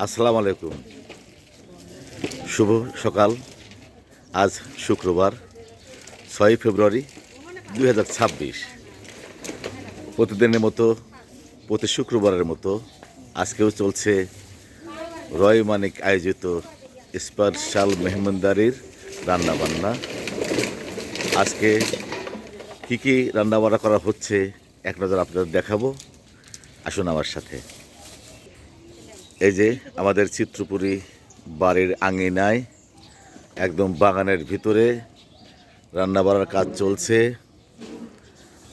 আসসালামু আলাইকুম। শুভ সকাল। আজ শুক্রবার 6 ফেব্রুয়ারি 2026। প্রতিদিনের মতো প্রতি শুক্রবারের মতো আজকেও চলছে রয় মানিক আয়োজিত স্পেশাল মেহমানদারির রান্নাবান্না। আজকে কী রান্নাবান্না করা হচ্ছে এক নজর আপনাদের দেখাবো। আসুন আমার সাথে। এই যে আমাদের চিত্রপুরী বাড়ির আঙিনায় একদম বাগানের ভিতরে রান্নাবান্নার কাজ চলছে।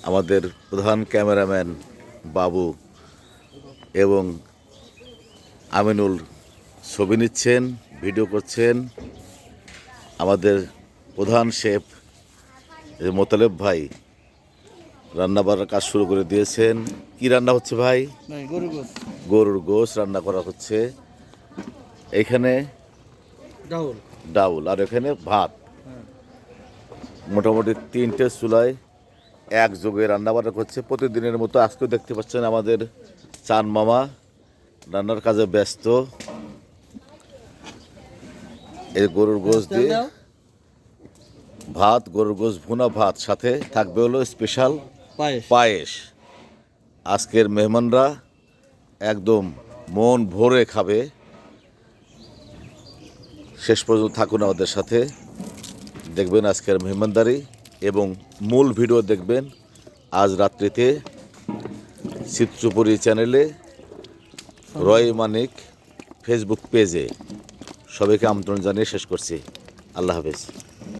আমাদের প্রধান ক্যামেরাম্যান বাবু এবং আমিনুল ছবি নিচ্ছেন, ভিডিও করছেন। আমাদের প্রধান শেফ মোতালেব ভাই রান্নাবান্নার কাজ শুরু করে দিয়েছেন। কি রান্না হচ্ছে ভাই? গরুর গোশ রান্না করা হচ্ছে। এইখানে ডাউল আর এখানে ভাত। মোটামুটি 3টে চুলায় একযোগে রান্নাবান্না করছে প্রতিদিনের মতো। আজকেও দেখতে পাচ্ছেন আমাদের চান মামা রান্নার কাজে ব্যস্ত। এই গরুর গোশ দিয়ে ভাত, গরুর গোশ ভুনা ভাত, সাথে থাকবে হলো স্পেশাল পায়েস। আজকের মেহমানরা একদম মন ভরে খাবে। শেষ পর্যন্ত থাকুন আমাদের সাথে, দেখবেন আজকের মেহমানদারি এবং মূল ভিডিও দেখবেন আজ রাত্রিতে চিত্রপুরী চ্যানেলে, রয় মানিক ফেসবুক পেজে। সবাইকে আমন্ত্রণ জানিয়ে শেষ করছি। আল্লাহ হাফেজ।